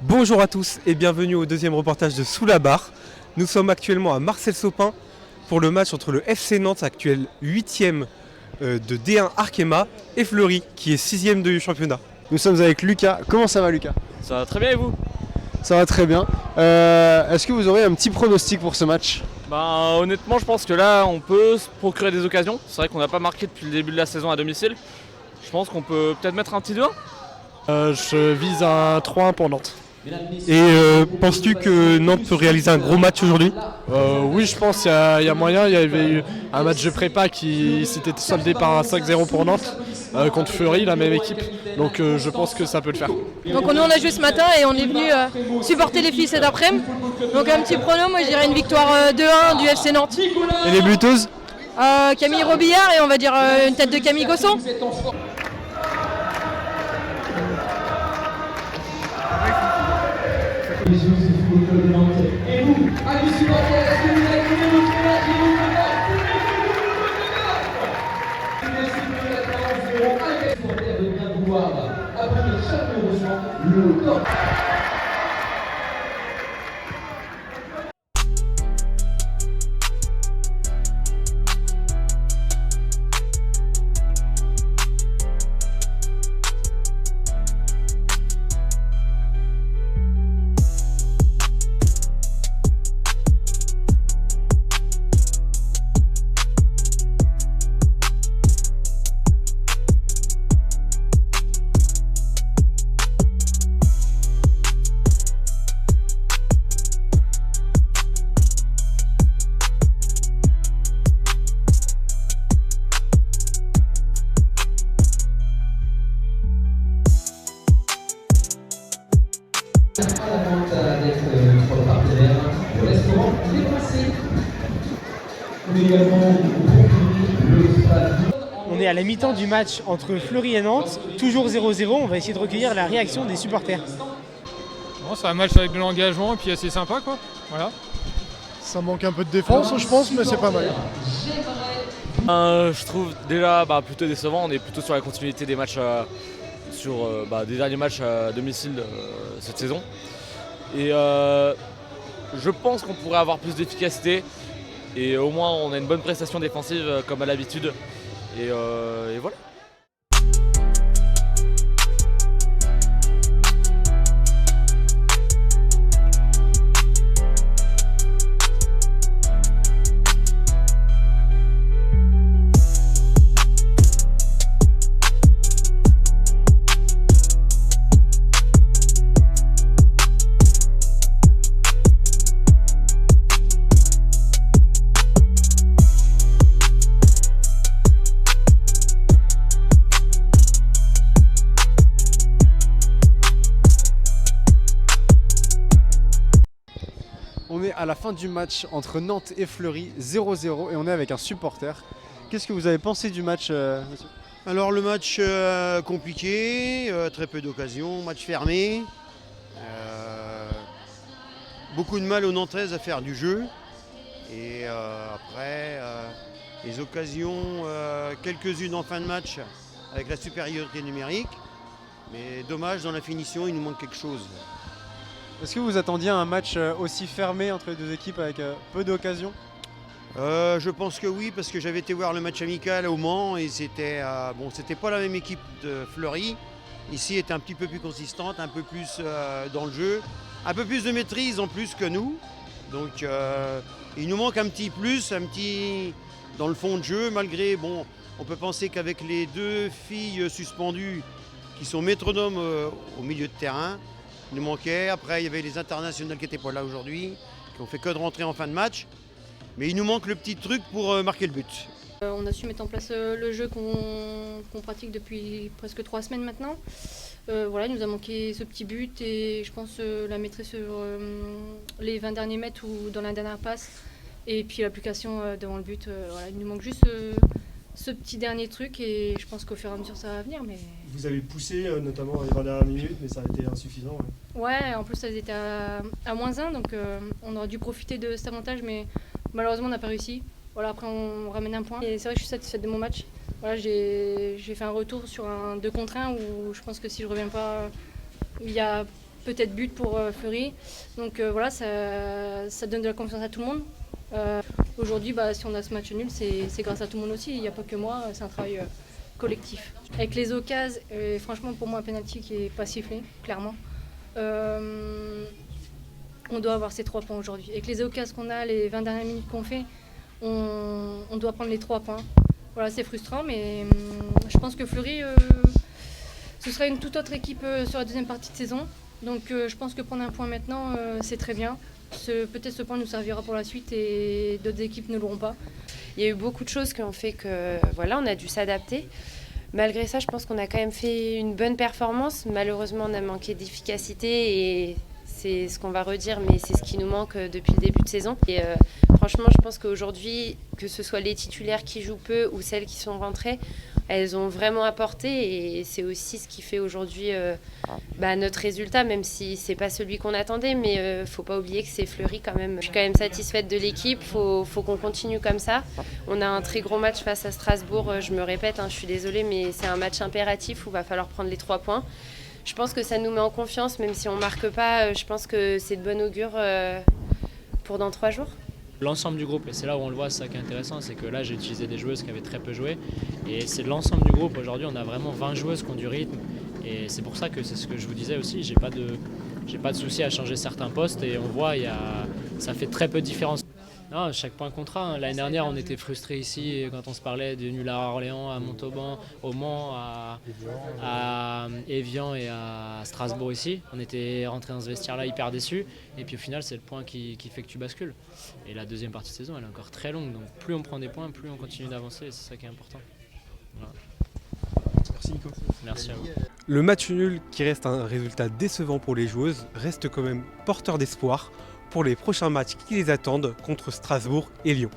Bonjour à tous et bienvenue au deuxième reportage de Sous la barre. Nous sommes actuellement à Marcel-Sopin pour le match entre le FC Nantes, actuel 8e de D1 Arkema, et Fleury, qui est 6e du championnat. Nous sommes avec Lucas. Comment ça va, Lucas? Ça va très bien et vous? Ça va très bien. Est-ce que vous aurez un petit pronostic pour ce match? Honnêtement, je pense que là, on peut se procurer des occasions. C'est vrai qu'on n'a pas marqué depuis le début de la saison à domicile. Je pense qu'on peut peut-être mettre un petit 2-1. Je vise un 3-1 pour Nantes. Et penses-tu que Nantes peut réaliser un gros match aujourd'hui? Oui, je pense qu'il y a moyen. Il y avait eu un match de prépa qui s'était soldé par un 5-0 pour Nantes contre Fleury, la même équipe. Donc je pense que ça peut le faire. Donc nous on a joué ce matin et on est venu supporter les filles cet après-midi. Donc un petit prono, moi je dirais une victoire 2-1 du FC Nantes. Et les buteuses? Camille Robillard et on va dire une tête de Camille Gosson. Et vous, amis supporters, est-ce que vous avez trouvé votre match et votre match? Merci pour la séance de supporters de bien pouvoir applaudir chaleureusement le corps. À la vente d'être notre partenaire, le restaurant Débrassé. Mais également le stade. On est à la mi-temps du match entre Fleury et Nantes, toujours 0-0. On va essayer de recueillir la réaction des supporters. Bon, c'est un match avec de l'engagement et puis assez sympa quoi. Voilà. Ça manque un peu de défense, je pense, mais c'est pas mal. Je trouve déjà plutôt décevant. On est plutôt sur la continuité des matchs, des derniers matchs à domicile cette saison. Et je pense qu'on pourrait avoir plus d'efficacité. Et au moins on a une bonne prestation défensive comme à l'habitude. Et voilà. On est à la fin du match entre Nantes et Fleury, 0-0, et on est avec un supporter. Qu'est-ce que vous avez pensé du match, monsieur? Alors le match compliqué, très peu d'occasions, match fermé. Beaucoup de mal aux Nantaises à faire du jeu. Et après, les occasions, quelques-unes en fin de match avec la supériorité numérique. Mais dommage, dans la finition, il nous manque quelque chose. Est-ce que vous attendiez un match aussi fermé entre les deux équipes avec peu d'occasions? Je pense que oui, parce que j'avais été voir le match amical au Mans et c'était pas la même équipe de Fleury. Ici, elle était un petit peu plus consistante, un peu plus dans le jeu, un peu plus de maîtrise en plus que nous. Donc, il nous manque un petit plus, dans le fond de jeu, malgré, on peut penser qu'avec les deux filles suspendues qui sont métronomes au milieu de terrain, il nous manquait. Après, il y avait les internationales qui n'étaient pas là aujourd'hui, qui ont fait que de rentrer en fin de match. Mais il nous manque le petit truc pour marquer le but. On a su mettre en place le jeu qu'on pratique depuis presque 3 semaines maintenant. Voilà, il nous a manqué ce petit but et je pense la maîtrise sur les 20 derniers mètres ou dans la dernière passe. Et puis l'application devant le but. Voilà, il nous manque juste ce petit dernier truc et je pense qu'au fur et à mesure ça va venir. Mais... Vous avez poussé notamment dans les 20 dernières minutes, mais ça a été insuffisant. Ouais, en plus elles étaient à -1, donc on aurait dû profiter de cet avantage, mais malheureusement on n'a pas réussi. Voilà, après on ramène un point. Et c'est vrai que je suis satisfaite de mon match. Voilà, j'ai fait un retour sur un 2 contre 1 où je pense que si je ne reviens pas, il y a peut-être but pour Fleury. Donc voilà, ça donne de la confiance à tout le monde. Aujourd'hui, si on a ce match nul, c'est grâce à tout le monde aussi. Il n'y a pas que moi, c'est un travail collectif. Avec les occasions, franchement pour moi un penalty qui n'est pas sifflé, clairement. On doit avoir ces 3 points aujourd'hui. Avec les occasions qu'on a, les 20 dernières minutes qu'on fait, on doit prendre les 3 points. Voilà, c'est frustrant, mais je pense que Fleury, ce sera une toute autre équipe sur la deuxième partie de saison. Donc je pense que prendre un point maintenant, c'est très bien. Peut-être ce point nous servira pour la suite et d'autres équipes ne l'auront pas. Il y a eu beaucoup de choses qui ont fait que voilà, on a dû s'adapter. Malgré ça, je pense qu'on a quand même fait une bonne performance. Malheureusement, on a manqué d'efficacité et c'est ce qu'on va redire, mais c'est ce qui nous manque depuis le début de saison. Et franchement, je pense qu'aujourd'hui, que ce soit les titulaires qui jouent peu ou celles qui sont rentrées, elles ont vraiment apporté et c'est aussi ce qui fait aujourd'hui notre résultat, même si c'est pas celui qu'on attendait, mais faut pas oublier que c'est Fleury quand même. Je suis quand même satisfaite de l'équipe, faut qu'on continue comme ça. On a un très gros match face à Strasbourg, je me répète, je suis désolée, mais c'est un match impératif où il va falloir prendre les 3 points. Je pense que ça nous met en confiance, même si on marque pas, je pense que c'est de bon augure pour dans 3 jours. L'ensemble du groupe, et c'est là où on le voit, c'est ça qui est intéressant, c'est que là j'ai utilisé des joueuses qui avaient très peu joué et c'est l'ensemble du groupe. Aujourd'hui on a vraiment 20 joueuses qui ont du rythme et c'est pour ça que c'est ce que je vous disais aussi, j'ai pas de souci à changer certains postes et on voit ça fait très peu de différence. Non, chaque point comptera. L'année dernière, on était frustrés ici quand on se parlait de nul à Orléans, à Montauban, au Mans, à Évian et à Strasbourg ici. On était rentrés dans ce vestiaire-là hyper déçus. Et puis au final, c'est le point qui fait que tu bascules. Et la deuxième partie de saison, elle est encore très longue. Donc plus on prend des points, plus on continue d'avancer. Et c'est ça qui est important. Voilà. Merci Nico. Merci à vous. Le match nul, qui reste un résultat décevant pour les joueuses, reste quand même porteur d'espoir pour les prochains matchs qui les attendent contre Strasbourg et Lyon.